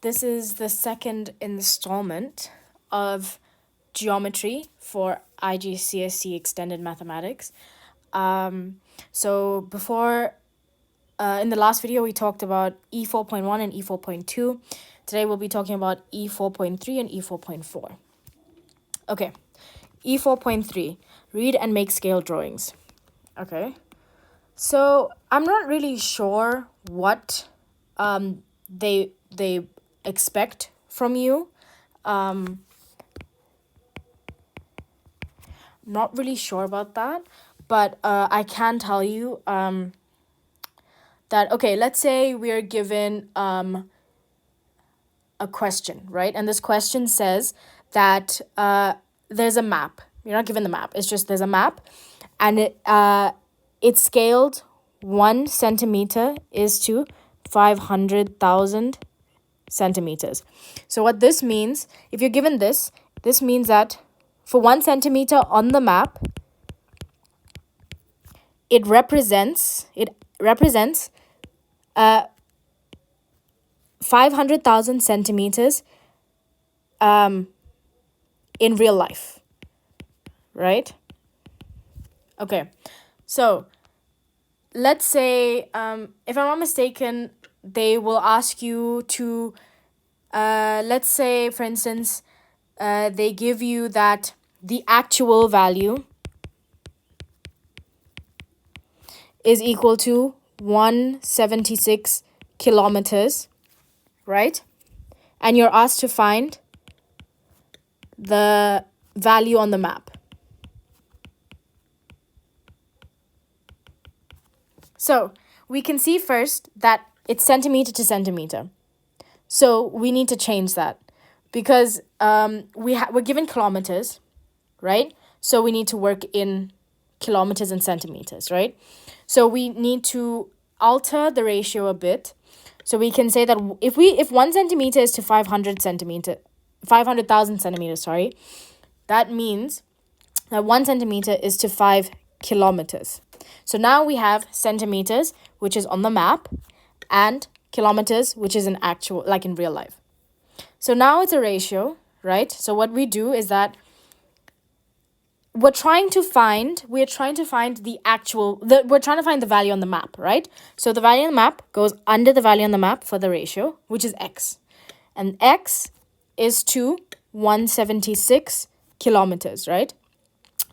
This is the second installment of geometry for IGCSE Extended Mathematics. So before, in the last video, we talked about E4.1 and E4.2. Today we'll be talking about E4.3 and E4.4. Okay, E4.3, read and make scale drawings. Okay, so I'm not really sure what they expect from you. Not really sure about that, but I can tell you that, okay, let's say we're given a question, right? And this question says that there's a map. You're not given the map. It's just there's a map, and it's scaled 1 centimeter is to 500,000 centimeters. So what this means, if you're given this means that for 1 centimeter on the map, it represents 500,000 centimeters in real life, right? Okay, so let's say, if I'm not mistaken, they will ask you to, let's say, for instance, they give you that the actual value is equal to 176 kilometers, right? And you're asked to find the value on the map. So we can see first that it's centimeter to centimeter. So we need to change that because we're given kilometers, right? So we need to work in kilometers and centimeters, right? So we need to alter the ratio a bit. So we can say that if 1 centimeter is to 500,000 centimeters, sorry, that means that 1 centimeter is to 5 kilometers. So now we have centimeters, which is on the map, and kilometers, which is in actual, like in real life. So now it's a ratio, right? So what we do is that we're trying to find the value on the map, right? So the value on the map goes under the value on the map for the ratio, which is x. And x is to 176 kilometers, right?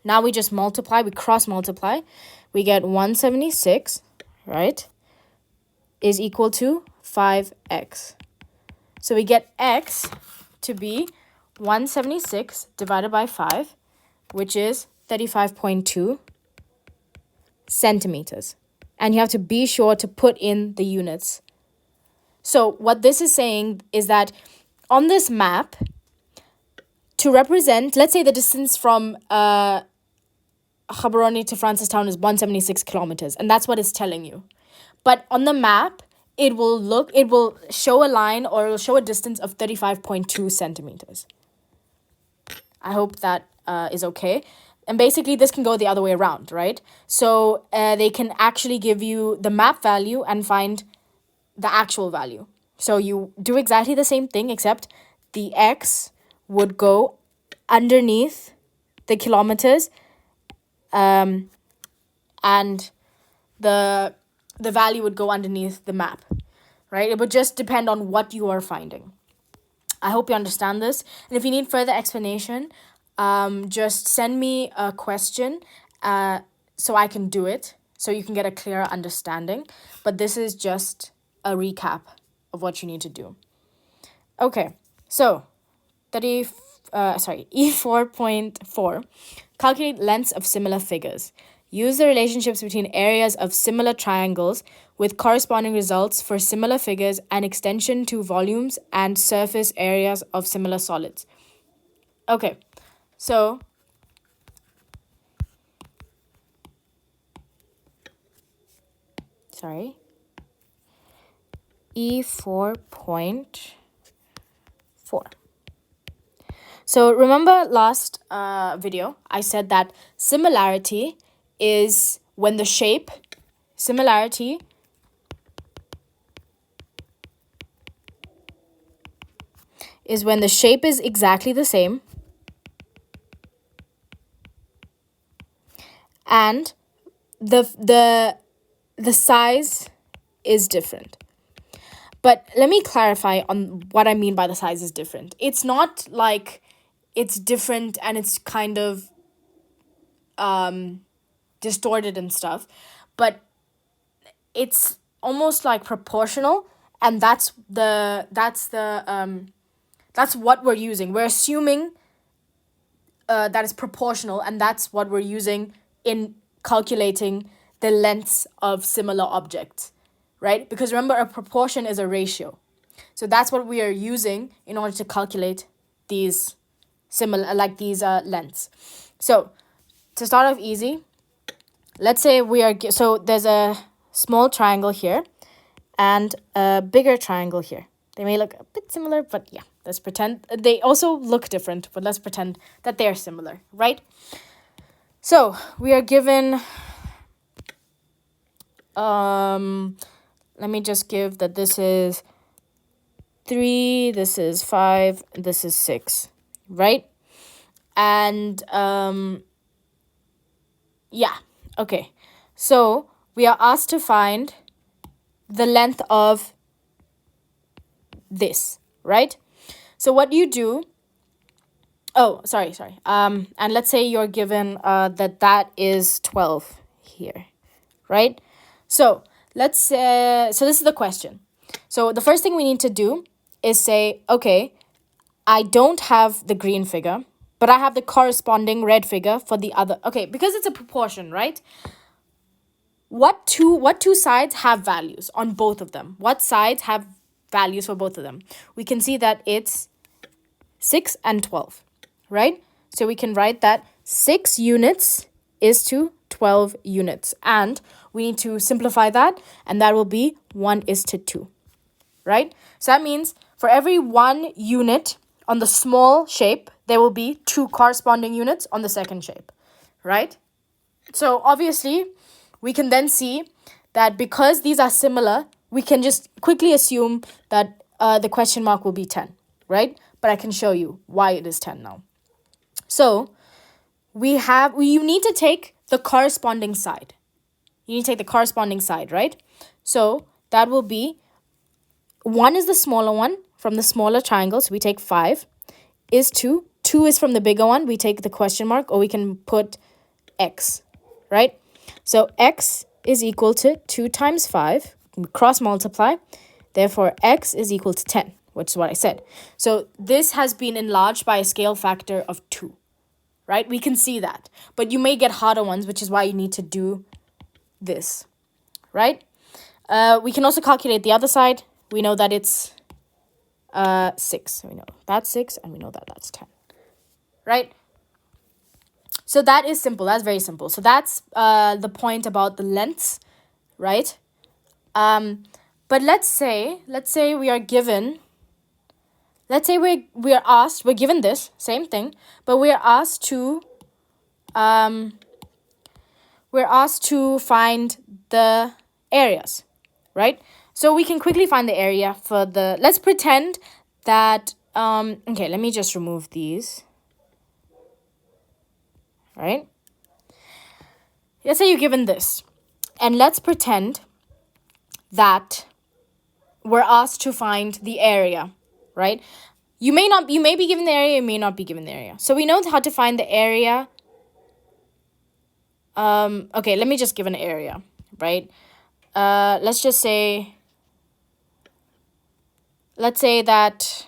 Now we just multiply, we cross multiply. We get 176, right, is equal to 5x. So we get x to be 176 divided by 5, which is 35.2 centimeters. And you have to be sure to put in the units. So what this is saying is that on this map, to represent, let's say the distance from Khabaroni to Francistown is 176 kilometers, and that's what it's telling you. But on the map, it will show a line, or it will show a distance of 35.2 centimeters. I hope that is okay. And basically, this can go the other way around, right? So they can actually give you the map value and find the actual value. So you do exactly the same thing, except the x would go underneath the kilometers, and the value would go underneath the map, right? It would just depend on what you are finding. I hope you understand this. And if you need further explanation, just send me a question so I can do it, so you can get a clearer understanding. But this is just a recap of what you need to do. Okay, so E4.4, calculate lengths of similar figures. Use the relationships between areas of similar triangles with corresponding results for similar figures and extension to volumes and surface areas of similar solids. Okay, so E4.4. So remember last video, I said that similarity is when the shape, similarity is when the shape is exactly the same and the size is different. But let me clarify on what I mean by the size is different. It's not like it's different and it's kind of distorted and stuff, but it's almost like proportional, and that's what we're using. We're assuming that is proportional, and that's what we're using in calculating the lengths of similar objects, right? Because remember, a proportion is a ratio. So that's what we are using in order to calculate these lengths. So to start off easy, let's say so there's a small triangle here and a bigger triangle here. They may look a bit similar, but yeah, let's pretend they also look different, but let's pretend that they're similar, right? So we are given, let me just give that this is 3, this is 5, this is 6, right? And yeah, okay. So we are asked to find the length of this, right? So what you do, sorry. And let's say you're given that is 12 here, right? So let's say, so this is the question. So the first thing we need to do is say, okay, I don't have the green figure, but I have the corresponding red figure for the other. Okay, because it's a proportion, right? What two sides have values on both of them? What sides have values for both of them? We can see that it's 6 and 12, right? So we can write that 6 units is to 12 units. And we need to simplify that, and that will be 1 is to 2, right? So that means for every 1 unit on the small shape, there will be 2 corresponding units on the second shape, right? So obviously, we can then see that because these are similar, we can just quickly assume that the question mark will be 10, right? But I can show you why it is 10 now. So you need to take the corresponding side. You need to take the corresponding side, right? So that will be 1 is the smaller one from the smaller triangle, so we take 5, is 2. 2 is from the bigger one, we take the question mark, or we can put x, right? So x is equal to 2 times 5, cross multiply, therefore x is equal to 10, which is what I said. So this has been enlarged by a scale factor of 2, right? We can see that, but you may get harder ones, which is why you need to do this, right? We can also calculate the other side. We know that it's 6. We know that's 6, and we know that that's 10, right? So that is simple. That's very simple. So that's the point about the lengths, right? But let's say we are given, let's say we are asked, we're given this same thing, but we are asked to find the areas, right? So we can quickly find the area for the, let's pretend that, okay, let me just remove these, right? Let's say you're given this, and let's pretend that we're asked to find the area, right? You may be given the area, you may not be given the area. So we know how to find the area. Okay, let me just give an area, right? Let's say that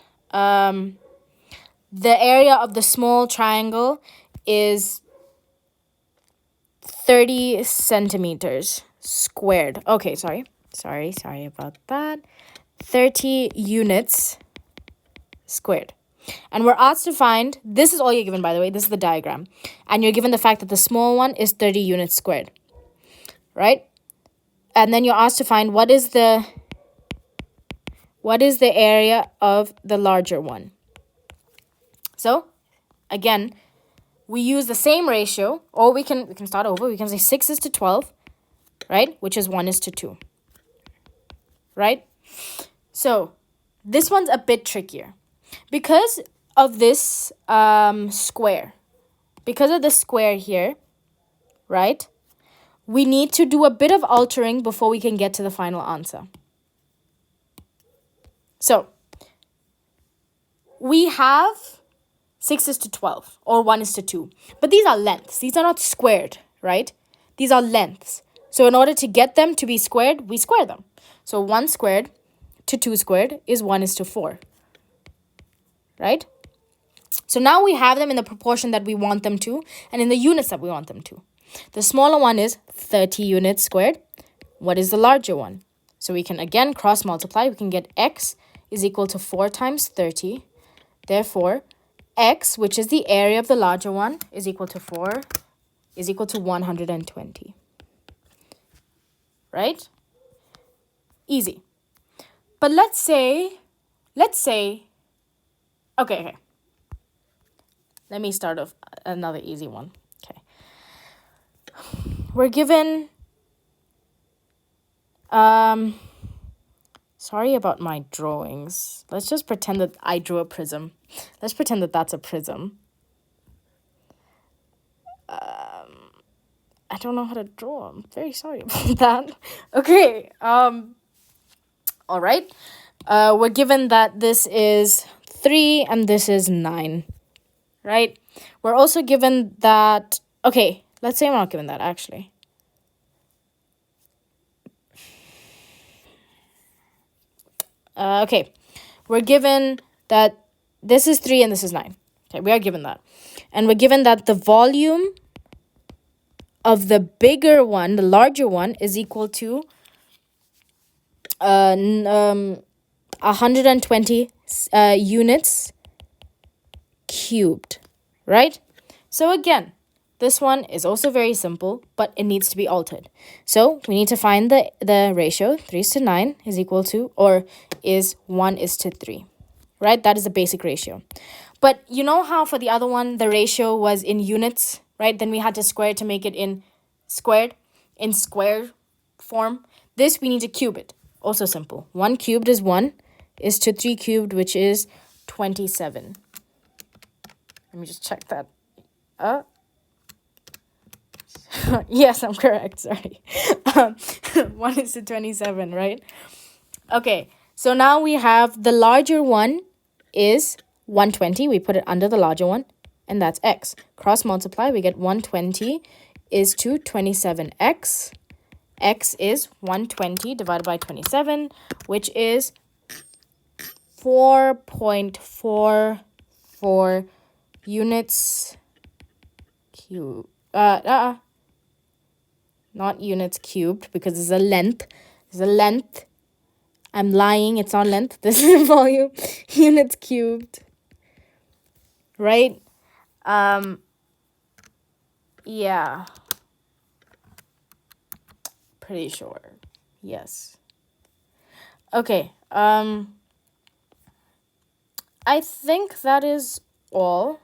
the area of the small triangle is 30 centimeters squared. Okay, sorry about that. 30 units squared. And we're asked to find, this is all you're given, by the way, this is the diagram. And you're given the fact that the small one is 30 units squared, right? And then you're asked to find what is the area of the larger one. So, again, we use the same ratio, or we can start over. We can say 6 is to 12, right? Which is 1 is to 2, right? So, this one's a bit trickier. because of this square, because of the square here, right? We need to do a bit of altering before we can get to the final answer. So we have 6:12 or 1:2. But these are lengths. These are not squared, right? These are lengths. So in order to get them to be squared, we square them. So 1 squared to 2 squared is 1:4, right? So now we have them in the proportion that we want them to and in the units that we want them to. The smaller one is 30 units squared. What is the larger one? So we can again cross multiply. We can get x is equal to 4 times 30. Therefore, x, which is the area of the larger one, is equal to 4, is equal to 120. Right? Easy. But let's say, okay. Let me start off another easy one. Okay. We're given, sorry about my drawings. Let's just pretend that I drew a prism. Let's pretend that that's a prism. I don't know how to draw. I'm very sorry about that. Okay. All right. We're given that this is 3 and this is 9. Right? We're also given that... Okay, let's say I'm not given that, actually. Okay. We're given that this is 3 and this is 9. Okay, we are given that. And we're given that the volume of the bigger one, the larger one, is equal to 120 units cubed, right? So again, this one is also very simple, but it needs to be altered. So we need to find the ratio. 3:9 is equal to, or is 1:3, right? That is the basic ratio. But you know how for the other one, the ratio was in units, right? Then we had to square it to make it in squared form. This, we need to cube it. Also simple. 1 cubed is 1, is to 3 cubed, which is 27. Let me just check that. Yes, I'm correct. Sorry. 1:27, right? Okay, so now we have the larger one is 120. We put it under the larger one, and that's x. Cross multiply, we get 120 is to 27x. X is 120 divided by 27, which is 4.44 units cubed. Not units cubed, because it's a length. It's a length. I'm lying. It's not length. This is volume. Units cubed. Right? Yeah. Pretty sure. Yes. Okay. I think that is all.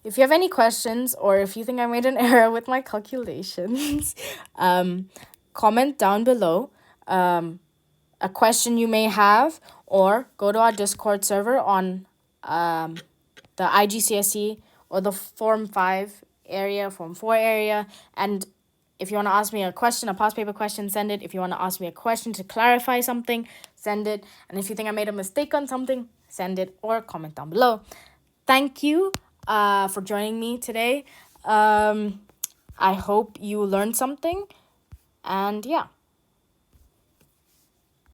If you have any questions, or if you think I made an error with my calculations, comment down below a question you may have, or go to our Discord server on the IGCSE or the Form 5 area, Form 4 area. And if you want to ask me a question, a past paper question, send it. If you want to ask me a question to clarify something, send it. And if you think I made a mistake on something, send it or comment down below. Thank you for joining me today. I hope you learned something. And yeah.